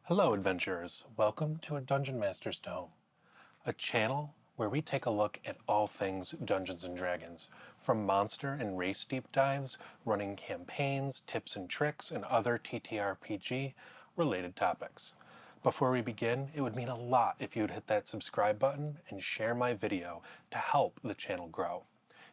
Hello, adventurers. Welcome to a Dungeon Master's Tome, a channel where we take a look at all things Dungeons & Dragons, from monster and race deep dives, running campaigns, tips and tricks, and other TTRPG-related topics. Before we begin, it would mean a lot if you would hit that subscribe button and share my video to help the channel grow.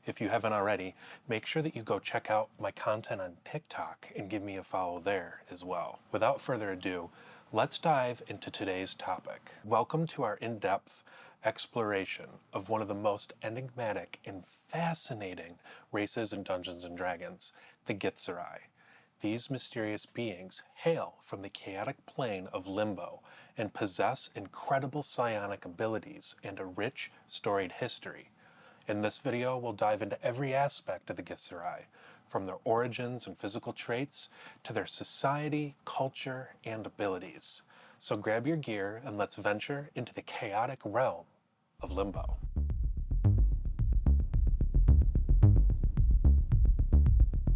If you haven't already, make sure that you go check out my content on TikTok and give me a follow there as well. Without further ado, let's dive into today's topic. Welcome to our in-depth exploration of one of the most enigmatic and fascinating races in Dungeons & Dragons, the Githzerai. These mysterious beings hail from the chaotic plane of Limbo and possess incredible psionic abilities and a rich, storied history. In this video, we'll dive into every aspect of the Githzerai, from their origins and physical traits to their society, culture, and abilities. So grab your gear and let's venture into the chaotic realm of Limbo.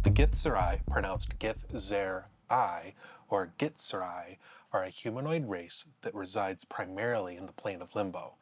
The Githzerai, pronounced Githzerai or Githzerai, are a humanoid race that resides primarily in the plane of Limbo.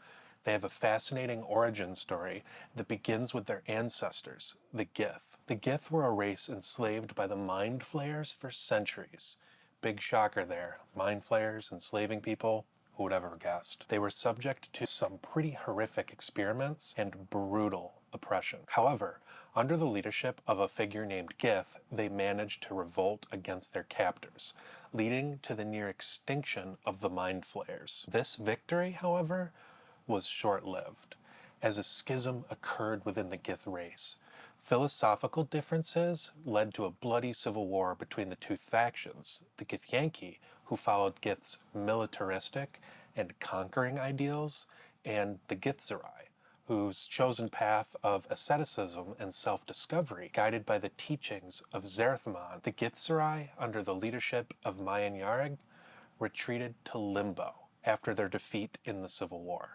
They have a fascinating origin story that begins with their ancestors, the Gith. The Gith were a race enslaved by the Mind Flayers for centuries. Big shocker there. Mind Flayers enslaving people? Who would ever have guessed? They were subject to some pretty horrific experiments and brutal oppression. However, under the leadership of a figure named Gith, they managed to revolt against their captors, leading to the near extinction of the Mind Flayers. This victory, however, was short-lived, as a schism occurred within the Gith race. Philosophical differences led to a bloody civil war between the two factions, the Githyanki, who followed Gith's militaristic and conquering ideals, and the Githzerai, whose chosen path of asceticism and self-discovery, guided by the teachings of Zerthmon. The Githzerai, under the leadership of Yarig, retreated to Limbo after their defeat in the Civil War.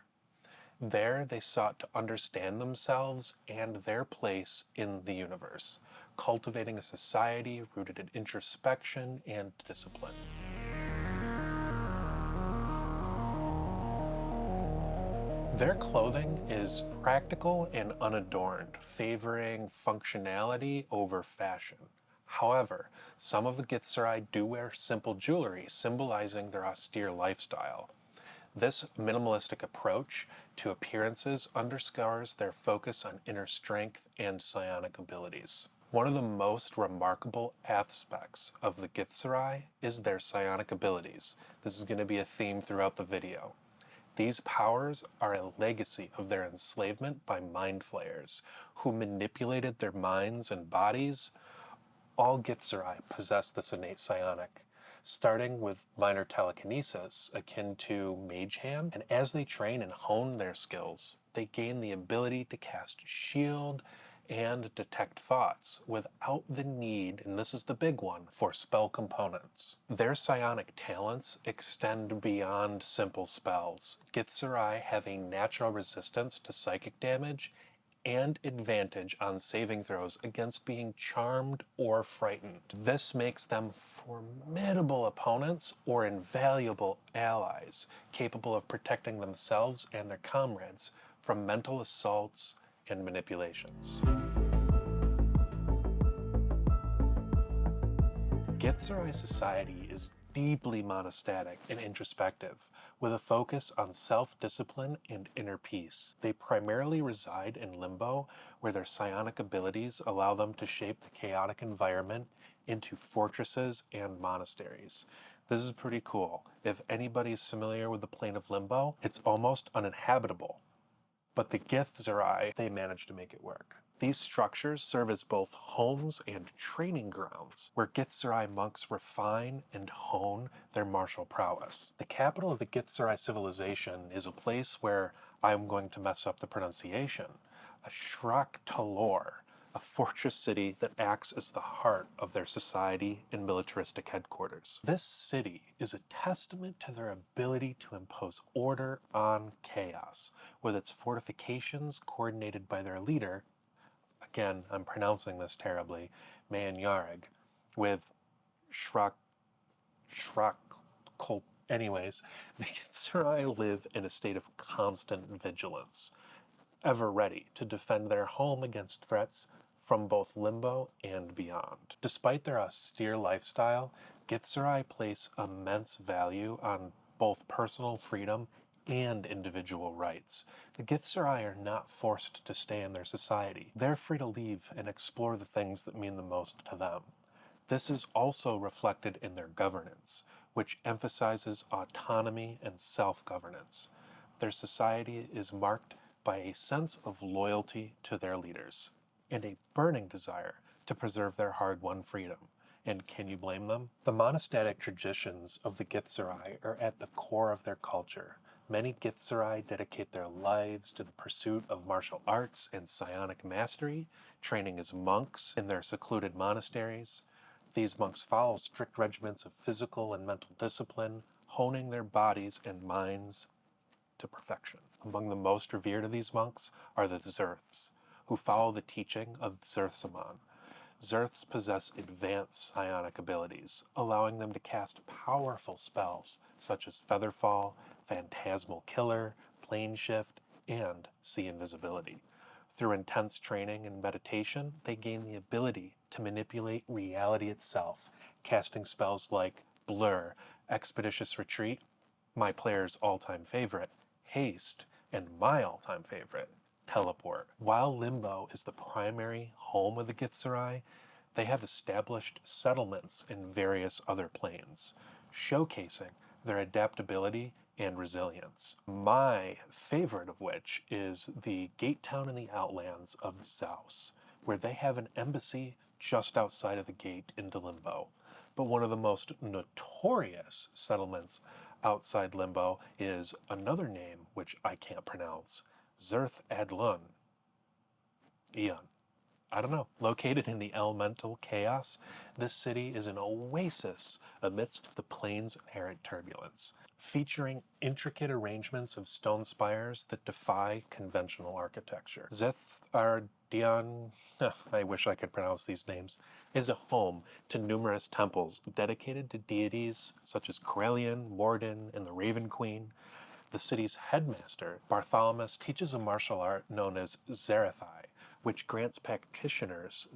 There they sought to understand themselves and their place in the universe, cultivating a society rooted in introspection and discipline. Their clothing is practical and unadorned, favoring functionality over fashion. However, some of the Githzerai do wear simple jewelry, symbolizing their austere lifestyle. This minimalistic approach to appearances underscores their focus on inner strength and psionic abilities. One of the most remarkable aspects of the Githzerai is their psionic abilities. This is going to be a theme throughout the video. These powers are a legacy of their enslavement by Mind Flayers, who manipulated their minds and bodies. All Githzerai possess this innate psionic, starting with minor telekinesis akin to Mage Hand, and as they train and hone their skills, they gain the ability to cast shield and detect thoughts without the need, and this is the big one, for spell components. Their psionic talents extend beyond simple spells. Githzerai have a natural resistance to psychic damage and advantage on saving throws against being charmed or frightened. This makes them formidable opponents or invaluable allies, capable of protecting themselves and their comrades from mental assaults and manipulations. Githzerai society is deeply monastic and introspective, with a focus on self-discipline and inner peace. They primarily reside in Limbo, where their psionic abilities allow them to shape the chaotic environment into fortresses and monasteries. This is pretty cool. If anybody's familiar with the plane of Limbo, it's almost uninhabitable. But the Githzerai, they managed to make it work. These structures serve as both homes and training grounds, where Githzerai monks refine and hone their martial prowess. The capital of the Githzerai civilization is a place where I'm going to mess up the pronunciation, a Talor, a fortress city that acts as the heart of their society and militaristic headquarters. This city is a testament to their ability to impose order on chaos, with its fortifications coordinated by their leader, again, I'm pronouncing this terribly, Yarig, with Shrak Anyways, the Githzerai live in a state of constant vigilance, ever ready to defend their home against threats from both limbo and beyond. Despite their austere lifestyle, Githzerai place immense value on both personal freedom and individual rights. The Githzerai are not forced to stay in their society. They're free to leave and explore the things that mean the most to them. This is also reflected in their governance, which emphasizes autonomy and self-governance. Their society is marked by a sense of loyalty to their leaders and a burning desire to preserve their hard-won freedom. And can you blame them? The monastic traditions of the Githzerai are at the core of their culture. Many Githzerai dedicate their lives to the pursuit of martial arts and psionic mastery, training as monks in their secluded monasteries. These monks follow strict regimens of physical and mental discipline, honing their bodies and minds to perfection. Among the most revered of these monks are the Zerths, who follow the teaching of Zerthsaman. Zerths possess advanced psionic abilities, allowing them to cast powerful spells such as Featherfall, Phantasmal Killer, Plane Shift, and See Invisibility. Through intense training and meditation, they gain the ability to manipulate reality itself, casting spells like Blur, Expeditious Retreat, my player's all-time favorite, Haste, and my all-time favorite, Teleport. While Limbo is the primary home of the Githzerai, they have established settlements in various other planes, showcasing their adaptability and resilience. My favorite of which is the gate town in the outlands of Zaus, where they have an embassy just outside of the gate into Limbo. But one of the most notorious settlements outside Limbo is another name which I can't pronounce, Zerth Adlun. Eon. I don't know. Located in the elemental chaos, this city is an oasis amidst the plane's inherent turbulence, featuring intricate arrangements of stone spires that defy conventional architecture. Zethardyan, I wish I could pronounce these names, is a home to numerous temples dedicated to deities such as Corellian, Morden, and the Raven Queen. The city's headmaster, Bartholomew, teaches a martial art known as Zerathai, which grants practitioners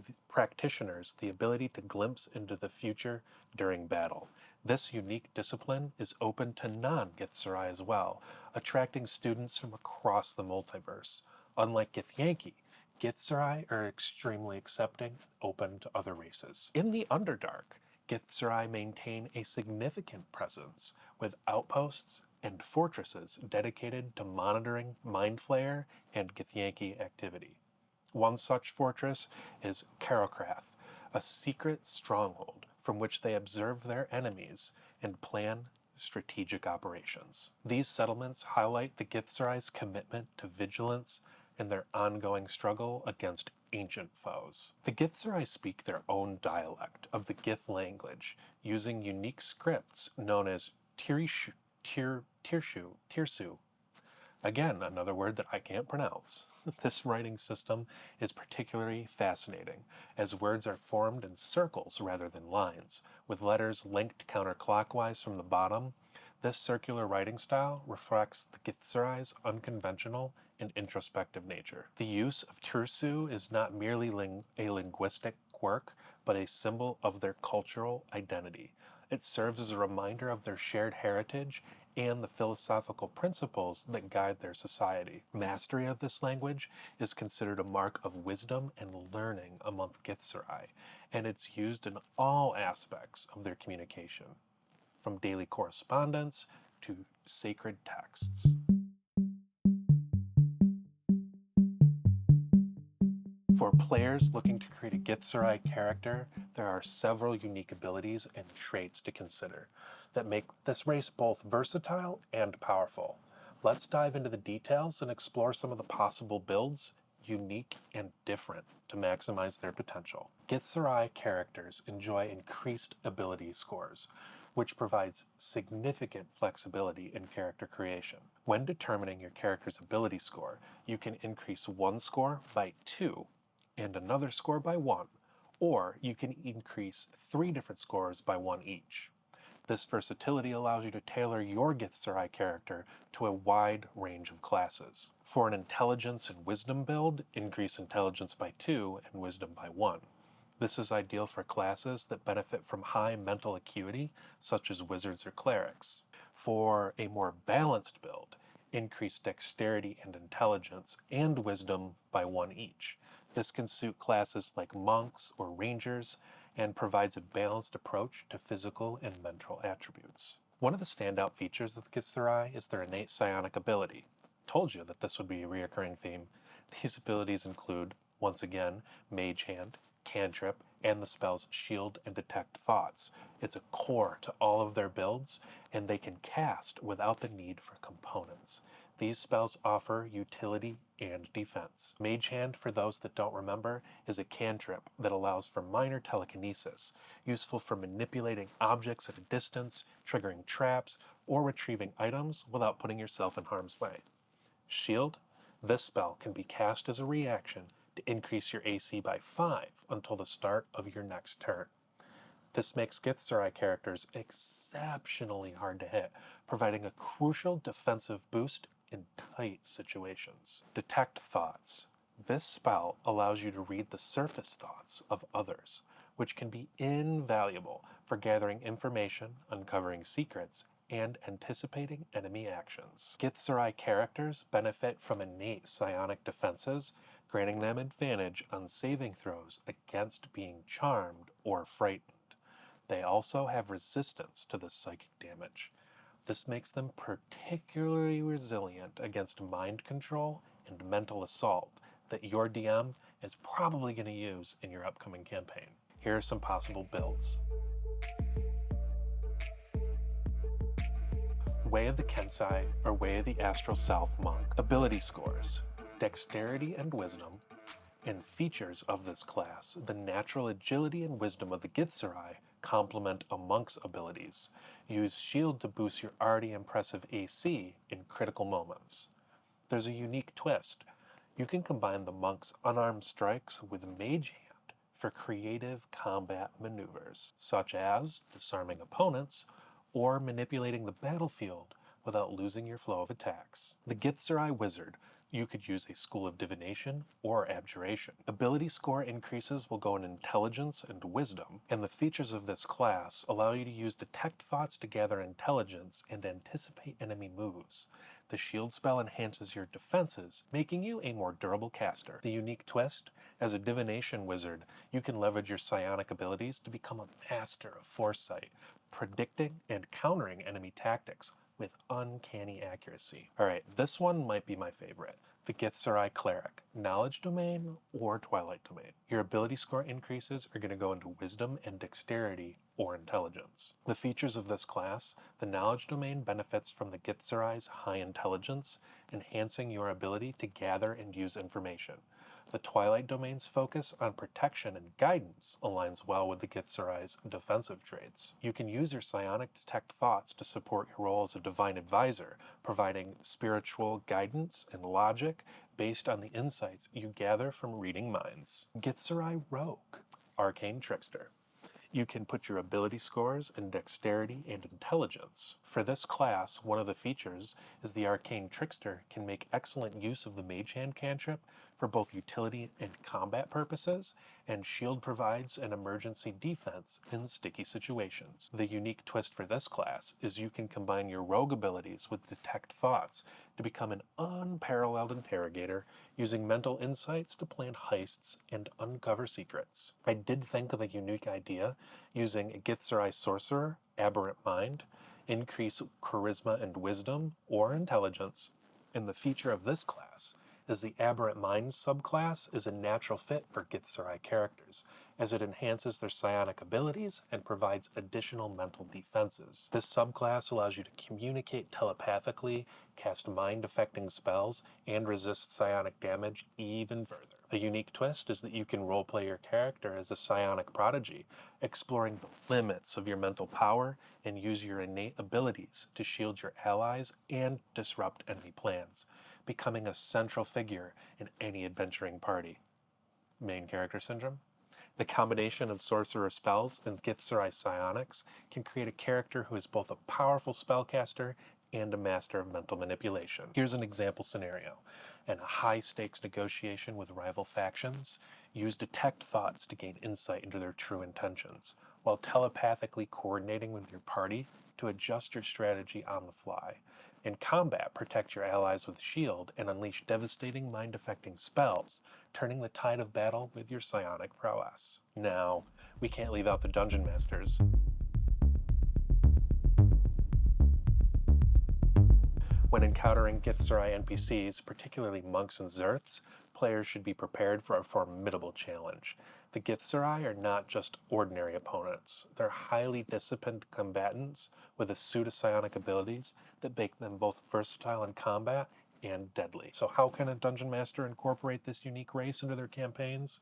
the ability to glimpse into the future during battle. This unique discipline is open to non-Githzerai as well, attracting students from across the multiverse. Unlike Githyanki, Githzerai are extremely accepting and open to other races. In the Underdark, Githzerai maintain a significant presence with outposts and fortresses dedicated to monitoring Mind Flayer and Githyanki activity. One such fortress is Karokrath, a secret stronghold from which they observe their enemies and plan strategic operations. These settlements highlight the Githzerai's commitment to vigilance and their ongoing struggle against ancient foes. The Githzerai speak their own dialect of the Gith language, using unique scripts known as Tirsu. Again, another word that I can't pronounce. This writing system is particularly fascinating, as words are formed in circles rather than lines, with letters linked counterclockwise from the bottom. This circular writing style reflects the Githzerai's unconventional and introspective nature. The use of Tirsu is not merely a linguistic quirk, but a symbol of their cultural identity. It serves as a reminder of their shared heritage and the philosophical principles that guide their society. Mastery of this language is considered a mark of wisdom and learning among Githzerai, and it's used in all aspects of their communication, from daily correspondence to sacred texts. For players looking to create a Githzerai character, there are several unique abilities and traits to consider that make this race both versatile and powerful. Let's dive into the details and explore some of the possible builds, unique and different, to maximize their potential. Githzerai characters enjoy increased ability scores, which provides significant flexibility in character creation. When determining your character's ability score, you can increase one score by 2 and another score by 1, or you can increase 3 different scores by 1 each. This versatility allows you to tailor your Githzerai character to a wide range of classes. For an intelligence and wisdom build, increase intelligence by 2 and wisdom by 1. This is ideal for classes that benefit from high mental acuity, such as wizards or clerics. For a more balanced build, increase dexterity and intelligence and wisdom by 1 each. This can suit classes like monks or rangers and provides a balanced approach to physical and mental attributes. One of the standout features of Githzerai is their innate psionic ability. Told you that this would be a recurring theme. These abilities include, once again, Mage Hand, Cantrip, and the spells Shield and Detect Thoughts. It's a core to all of their builds, and they can cast without the need for components. These spells offer utility and defense. Mage Hand, for those that don't remember, is a cantrip that allows for minor telekinesis, useful for manipulating objects at a distance, triggering traps, or retrieving items without putting yourself in harm's way. Shield, this spell can be cast as a reaction to increase your AC by 5 until the start of your next turn. This makes Githzerai characters exceptionally hard to hit, providing a crucial defensive boost in tight situations. Detect Thoughts. This spell allows you to read the surface thoughts of others, which can be invaluable for gathering information, uncovering secrets, and anticipating enemy actions. Githzerai characters benefit from innate psionic defenses, granting them advantage on saving throws against being charmed or frightened. They also have resistance to the psychic damage. This makes them particularly resilient against mind control and mental assault that your DM is probably going to use in your upcoming campaign. Here are some possible builds. Way of the Kensai, or Way of the Astral Self Monk. Ability scores, dexterity and wisdom, and features of this class. The natural agility and wisdom of the Githzerai complement a monk's abilities. Use shield to boost your already impressive AC in critical moments. There's a unique twist. You can combine the monk's unarmed strikes with Mage Hand for creative combat maneuvers, such as disarming opponents or manipulating the battlefield without losing your flow of attacks. The Githzerai Wizard. You could use a School of Divination or Abjuration. Ability score increases will go in Intelligence and Wisdom, and the features of this class allow you to use Detect Thoughts to gather intelligence and anticipate enemy moves. The Shield spell enhances your defenses, making you a more durable caster. The unique twist, as a Divination Wizard, you can leverage your psionic abilities to become a master of foresight, predicting and countering enemy tactics with uncanny accuracy. Alright, this one might be my favorite. The Githzerai Cleric, Knowledge Domain or Twilight Domain. Your ability score increases are going to go into Wisdom and Dexterity or Intelligence. The features of this class, the Knowledge Domain benefits from the Githzerai's high intelligence, enhancing your ability to gather and use information. The Twilight Domain's focus on protection and guidance aligns well with the Githzerai's defensive traits. You can use your psionic detect thoughts to support your role as a divine advisor, providing spiritual guidance and logic based on the insights you gather from reading minds. Githzerai Rogue, Arcane Trickster. You can put your ability scores in dexterity and intelligence. For this class, one of the features is the Arcane Trickster can make excellent use of the Mage Hand cantrip for both utility and combat purposes, and Shield provides an emergency defense in sticky situations. The unique twist for this class is you can combine your rogue abilities with Detect Thoughts to become an unparalleled interrogator, using mental insights to plan heists and uncover secrets. I did think of a unique idea using a Githzerai Sorcerer, Aberrant Mind, increase charisma and wisdom or intelligence, and the feature of this class is the Aberrant Mind subclass is a natural fit for Githzerai characters, as it enhances their psionic abilities and provides additional mental defenses. This subclass allows you to communicate telepathically, cast mind-affecting spells, and resist psionic damage even further. A unique twist is that you can roleplay your character as a psionic prodigy, exploring the limits of your mental power and use your innate abilities to shield your allies and disrupt enemy plans, becoming a central figure in any adventuring party. Main character syndrome? The combination of sorcerer spells and Githzerai psionics can create a character who is both a powerful spellcaster and a master of mental manipulation. Here's an example scenario. In a high-stakes negotiation with rival factions, use detect thoughts to gain insight into their true intentions, while telepathically coordinating with your party to adjust your strategy on the fly. In combat, protect your allies with shield and unleash devastating mind-affecting spells, turning the tide of battle with your psionic prowess. Now, we can't leave out the dungeon masters. When encountering Githzerai NPCs, particularly monks and Zerths, players should be prepared for a formidable challenge. The Githzerai are not just ordinary opponents. They're highly disciplined combatants with a suit of psionic abilities that make them both versatile in combat and deadly. So how can a dungeon master incorporate this unique race into their campaigns?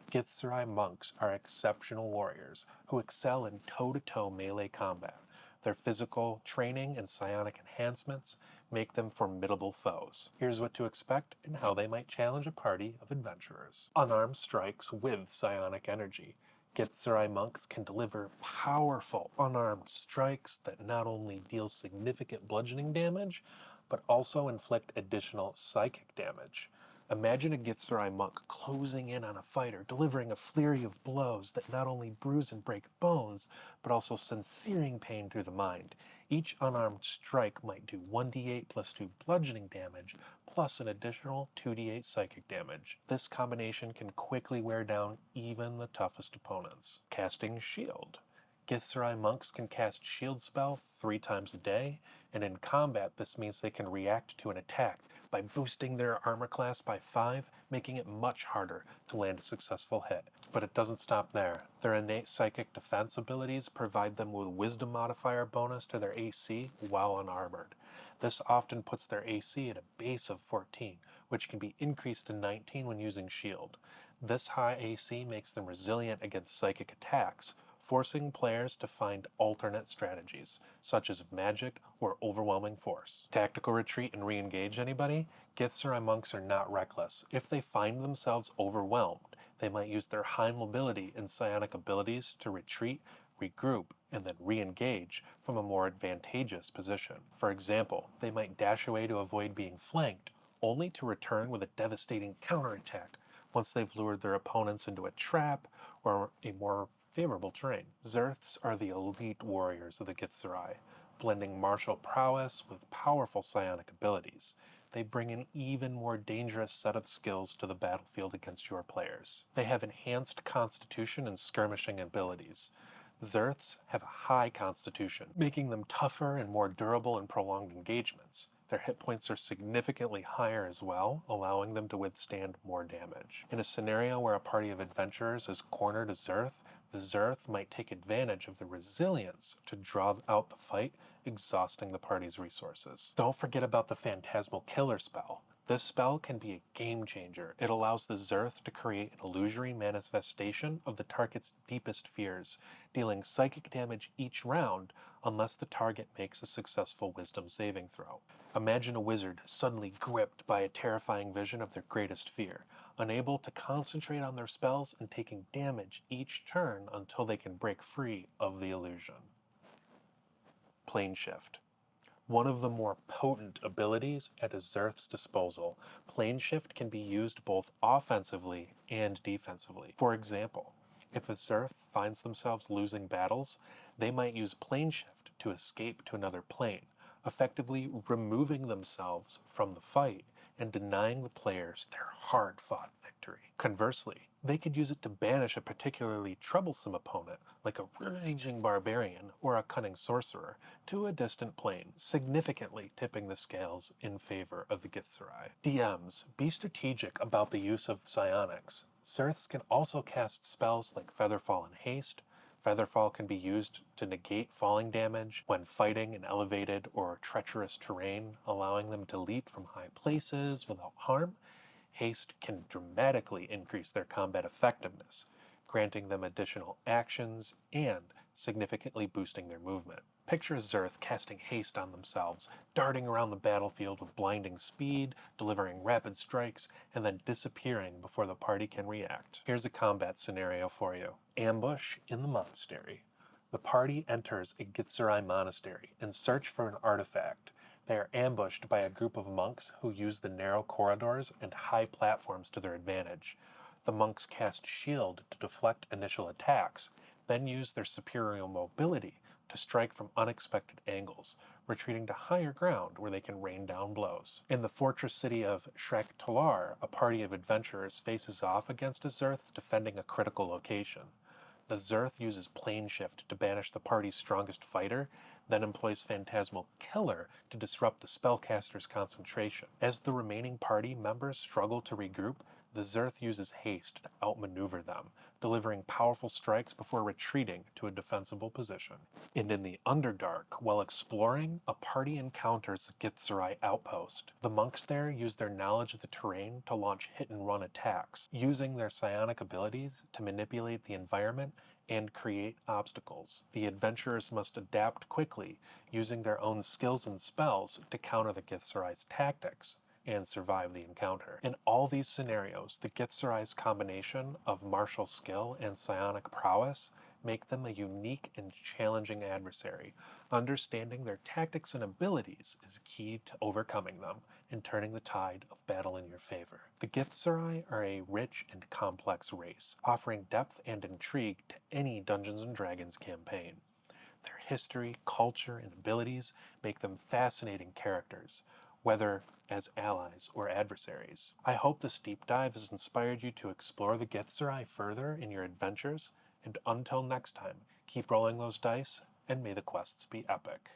Githzerai monks are exceptional warriors who excel in toe-to-toe melee combat. Their physical training and psionic enhancements make them formidable foes. Here's what to expect and how they might challenge a party of adventurers. Unarmed strikes with psionic energy. Githzerai monks can deliver powerful unarmed strikes that not only deal significant bludgeoning damage, but also inflict additional psychic damage. Imagine a Githzerai monk closing in on a fighter, delivering a flurry of blows that not only bruise and break bones, but also send searing pain through the mind. Each unarmed strike might do 1d8 plus 2 bludgeoning damage, plus an additional 2d8 psychic damage. This combination can quickly wear down even the toughest opponents. Casting Shield. Githzerai monks can cast Shield spell 3 times a day, and in combat this means they can react to an attack by boosting their armor class by 5, making it much harder to land a successful hit. But it doesn't stop there. Their innate psychic defense abilities provide them with wisdom modifier bonus to their AC while unarmored. This often puts their AC at a base of 14, which can be increased to 19 when using Shield. This high AC makes them resilient against psychic attacks, forcing players to find alternate strategies, such as magic or overwhelming force. Tactical retreat and re-engage anybody? Githzerai monks are not reckless. If they find themselves overwhelmed, they might use their high mobility and psionic abilities to retreat, regroup, and then re-engage from a more advantageous position. For example, they might dash away to avoid being flanked, only to return with a devastating counterattack once they've lured their opponents into a trap or a more favorable terrain. Zerths are the elite warriors of the Githzerai, blending martial prowess with powerful psionic abilities. They bring an even more dangerous set of skills to the battlefield against your players. They have enhanced constitution and skirmishing abilities. Zerths have a high constitution, making them tougher and more durable in prolonged engagements. Their hit points are significantly higher as well, allowing them to withstand more damage. In a scenario where a party of adventurers is cornered a Zerth, the Zerth might take advantage of the resilience to draw out the fight, exhausting the party's resources. Don't forget about the Phantasmal Killer spell. This spell can be a game changer. It allows the Zerth to create an illusory manifestation of the target's deepest fears, dealing psychic damage each round unless the target makes a successful wisdom saving throw. Imagine a wizard suddenly gripped by a terrifying vision of their greatest fear, unable to concentrate on their spells and taking damage each turn until they can break free of the illusion. Plane Shift. One of the more potent abilities at a Zerth's disposal, Plane Shift can be used both offensively and defensively. For example, if a Zerth finds themselves losing battles, they might use Plane Shift to escape to another plane, effectively removing themselves from the fight and denying the players their hard-fought victory. Conversely, they could use it to banish a particularly troublesome opponent, like a raging barbarian or a cunning sorcerer, to a distant plane, significantly tipping the scales in favor of the Githzerai. DMs, be strategic about the use of psionics. Zerths can also cast spells like Featherfall and Haste. Featherfall can be used to negate falling damage when fighting in elevated or treacherous terrain, allowing them to leap from high places without harm. Haste can dramatically increase their combat effectiveness, granting them additional actions and significantly boosting their movement. Picture Zerth casting haste on themselves, darting around the battlefield with blinding speed, delivering rapid strikes, and then disappearing before the party can react. Here's a combat scenario for you. Ambush in the monastery. The party enters a Githzerai monastery in search for an artifact. They are ambushed by a group of monks who use the narrow corridors and high platforms to their advantage. The monks cast shield to deflect initial attacks, then use their superior mobility to strike from unexpected angles, retreating to higher ground where they can rain down blows. In the fortress city of Shrek Talar, a party of adventurers faces off against a Zerth defending a critical location. The Zerth uses plane shift to banish the party's strongest fighter, then employs Phantasmal Killer to disrupt the spellcaster's concentration. As the remaining party members struggle to regroup, the Zerth uses haste to outmaneuver them, delivering powerful strikes before retreating to a defensible position. And in the Underdark, while exploring, a party encounters a Githzerai outpost. The monks there use their knowledge of the terrain to launch hit-and-run attacks, using their psionic abilities to manipulate the environment and create obstacles. The adventurers must adapt quickly, using their own skills and spells to counter the Githzerai's tactics and survive the encounter. In all these scenarios, the Githzerai's combination of martial skill and psionic prowess make them a unique and challenging adversary. Understanding their tactics and abilities is key to overcoming them and turning the tide of battle in your favor. The Githzerai are a rich and complex race, offering depth and intrigue to any Dungeons & Dragons campaign. Their history, culture, and abilities make them fascinating characters, whether as allies or adversaries. I hope this deep dive has inspired you to explore the Githzerai further in your adventures, and until next time, keep rolling those dice, and may the quests be epic.